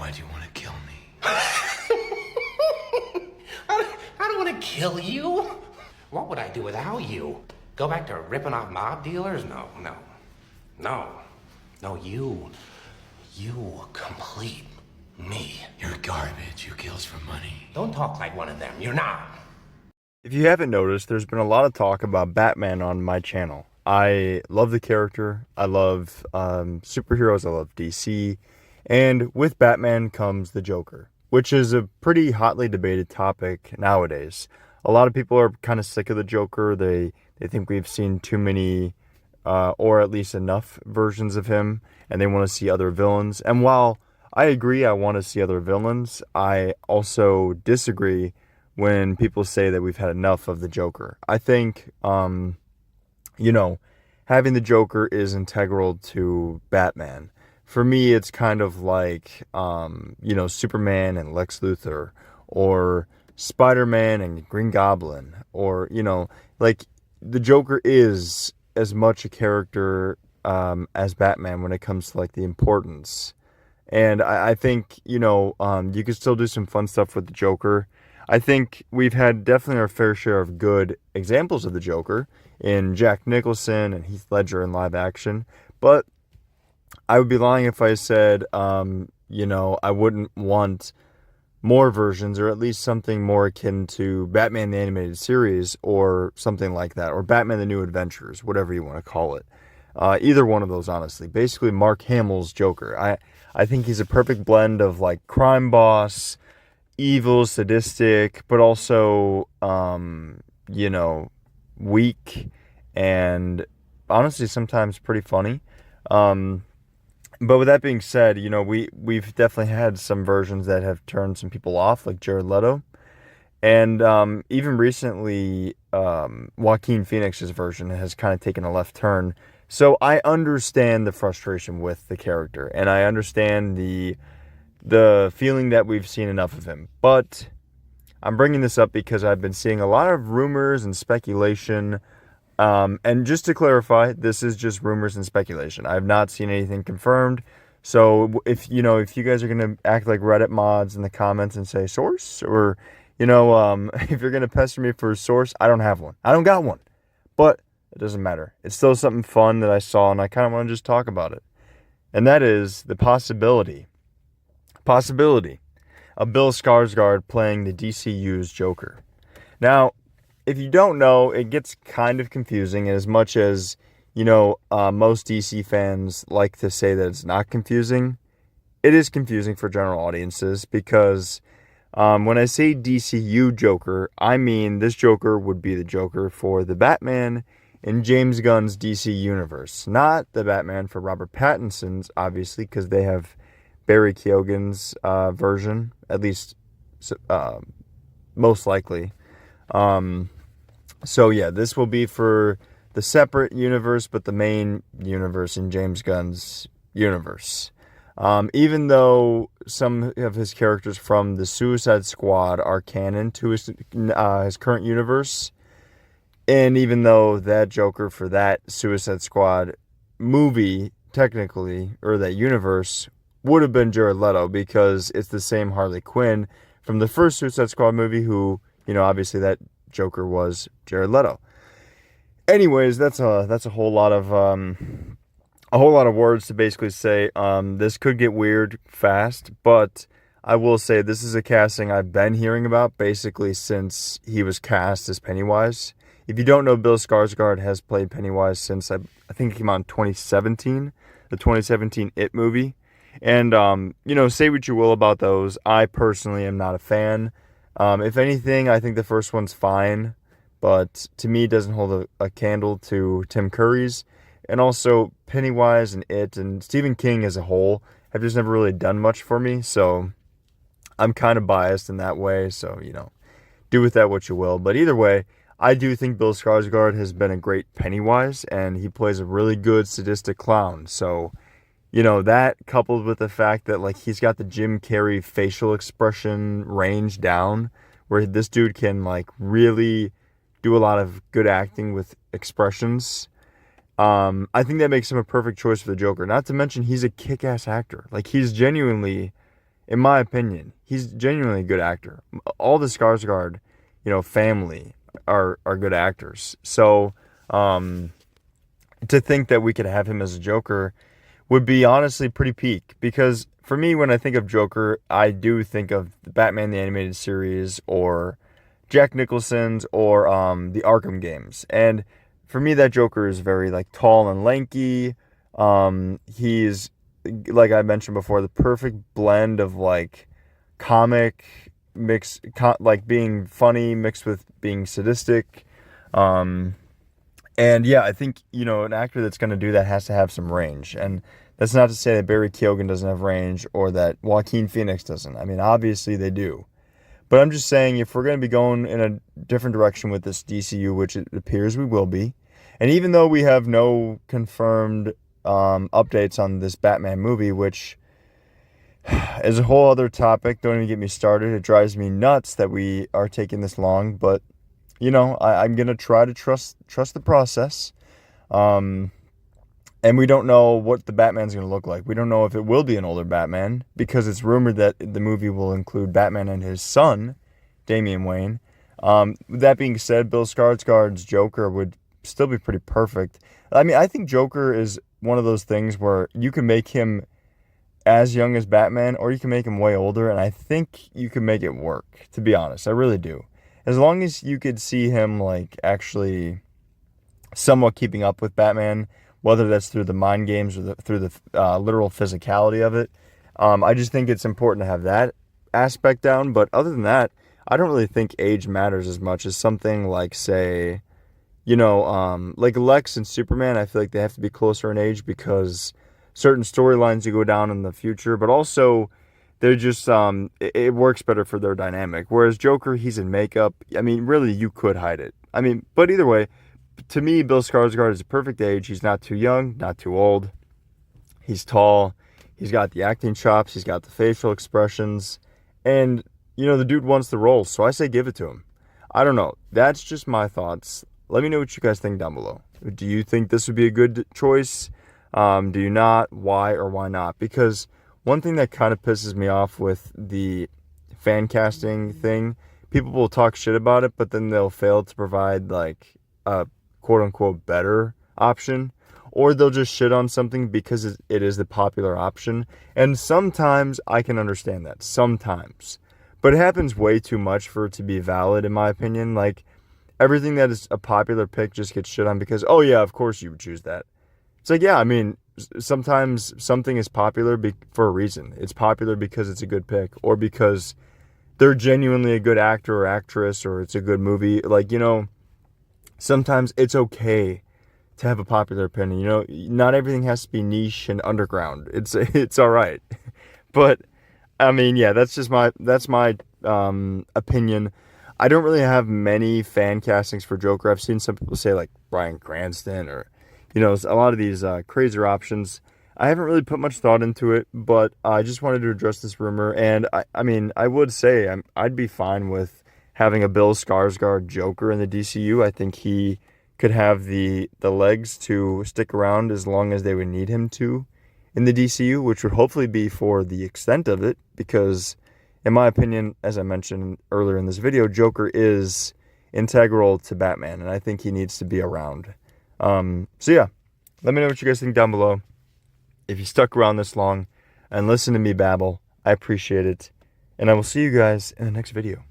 Why do you want to kill me? I don't want to kill you. What would I do without you? Go back to ripping off mob dealers? No, you complete me. You're garbage. You kills for money. Don't talk like one of them. You're not. If you haven't noticed, there's been a lot of talk about Batman on my channel. I love the character. I love superheroes. I love DC. And with Batman comes the Joker, which is a pretty hotly debated topic nowadays. A lot of people are kind of sick of the Joker. They think we've seen too many, or at least enough versions of him, and they want to see other villains. And while I agree I want to see other villains, I also disagree when people say that we've had enough of the Joker. I think, having the Joker is integral to Batman. For me, it's kind of like, Superman and Lex Luthor, or Spider-Man and Green Goblin, or, the Joker is as much a character as Batman when it comes to, the importance. And I think, you can still do some fun stuff with the Joker. I think we've had definitely our fair share of good examples of the Joker in Jack Nicholson and Heath Ledger in live action. But I would be lying if I said, I wouldn't want more versions, or at least something more akin to Batman the Animated Series or something like that, or Batman the New Adventures, whatever you want to call it. Either one of those, honestly. Basically, Mark Hamill's Joker. I think he's a perfect blend of crime boss, evil, sadistic, but also, weak, and honestly sometimes pretty funny. But with that being said, we've definitely had some versions that have turned some people off, like Jared Leto. And even recently, Joaquin Phoenix's version has kind of taken a left turn. So I understand the frustration with the character, and I understand the feeling that we've seen enough of him. But I'm bringing this up because I've been seeing a lot of rumors and speculation. And just to clarify, this is just rumors and speculation. I have not seen anything confirmed. So if you guys are going to act like Reddit mods in the comments and say source, or, if you're going to pester me for a source, I don't have one. I don't got one. But it doesn't matter. It's still something fun that I saw, and I kind of want to just talk about it. And that is the possibility of Bill Skarsgård playing the DCU's Joker. Now, if you don't know, it gets kind of confusing, and as much as, most DC fans like to say that it's not confusing, it is confusing for general audiences, because when I say DCU Joker, I mean this Joker would be the Joker for the Batman in James Gunn's DC universe. Not the Batman for Robert Pattinson's, obviously, because they have Barry Keoghan's version, at least most likely. So yeah, this will be for the separate universe, but the main universe in James Gunn's universe. Even though some of his characters from the Suicide Squad are canon to his current universe, and even though that Joker for that Suicide Squad movie, technically, or that universe, would have been Jared Leto, because it's the same Harley Quinn from the first Suicide Squad movie, who, obviously that Joker was Jared Leto. Anyways, that's a whole lot of words to basically say. This could get weird fast, but I will say this is a casting I've been hearing about basically since he was cast as Pennywise. If you don't know, Bill Skarsgård has played Pennywise since I think it came out in 2017, the 2017 It movie. And, say what you will about those. I personally am not a fan. If anything, I think the first one's fine, but to me it doesn't hold a candle to Tim Curry's. And also, Pennywise and It and Stephen King as a whole have just never really done much for me, so I'm kind of biased in that way, so, do with that what you will. But either way, I do think Bill Skarsgård has been a great Pennywise, and he plays a really good sadistic clown. So, that coupled with the fact that, he's got the Jim Carrey facial expression range down, where this dude can, really do a lot of good acting with expressions. I think that makes him a perfect choice for the Joker. Not to mention, he's a kick-ass actor. He's genuinely in my opinion, he's genuinely a good actor. All the Skarsgård, family are good actors. So, to think that we could have him as a Joker would be honestly pretty peak, because for me, when I think of Joker, I do think of the Batman the Animated Series or Jack Nicholson's or the Arkham games. And for me, that Joker is very like tall and lanky. He's, like I mentioned before, the perfect blend of like comic like being funny mixed with being sadistic. And yeah, I think, an actor that's going to do that has to have some range. And that's not to say that Barry Keoghan doesn't have range or that Joaquin Phoenix doesn't. I mean, obviously they do. But I'm just saying, if we're going to be going in a different direction with this DCU, which it appears we will be, and even though we have no confirmed updates on this Batman movie, which is a whole other topic, don't even get me started. It drives me nuts that we are taking this long, but I'm going to try to trust the process. And we don't know what the Batman's going to look like. We don't know if it will be an older Batman, because it's rumored that the movie will include Batman and his son, Damian Wayne. That being said, Bill Skarsgård's Joker would still be pretty perfect. I mean, I think Joker is one of those things where you can make him as young as Batman, or you can make him way older, and I think you can make it work, to be honest. I really do. As long as you could see him, like, actually somewhat keeping up with Batman, whether that's through the mind games or through the literal physicality of it. I just think it's important to have that aspect down. But other than that, I don't really think age matters as much as something like, say, like Lex and Superman. I feel like they have to be closer in age because certain storylines you go down in the future, but also they're just, it works better for their dynamic. Whereas Joker, he's in makeup. I mean, really, you could hide it. I mean, but either way, to me, Bill Skarsgård is a perfect age. He's not too young, not too old. He's tall. He's got the acting chops. He's got the facial expressions. And, the dude wants the role, so I say give it to him. I don't know. That's just my thoughts. Let me know what you guys think down below. Do you think this would be a good choice? Do you not? Why or why not? Because one thing that kind of pisses me off with the fan casting thing, people will talk shit about it, but then they'll fail to provide like a quote-unquote better option, or they'll just shit on something because it is the popular option. And sometimes I can understand that, sometimes, but it happens way too much for it to be valid, in my opinion. Like, everything that is a popular pick just gets shit on because, oh yeah, of course you would choose that. It's like, yeah, I mean, sometimes something is popular for a reason. It's popular because it's a good pick, or because they're genuinely a good actor or actress, or it's a good movie. Like, sometimes it's okay to have a popular opinion. Not everything has to be niche and underground. It's all right. But I mean, yeah, that's my opinion. I don't really have many fan castings for Joker. I've seen some people say like Bryan Cranston or a lot of these crazier options. I haven't really put much thought into it, but I just wanted to address this rumor. And I mean, I would say I'd be fine with having a Bill Skarsgård Joker in the DCU. I think he could have the legs to stick around as long as they would need him to in the DCU, which would hopefully be for the extent of it, because in my opinion, as I mentioned earlier in this video, Joker is integral to Batman, and I think he needs to be around. So yeah, let me know what you guys think down below. If you stuck around this long and listened to me babble, I appreciate it. And I will see you guys in the next video.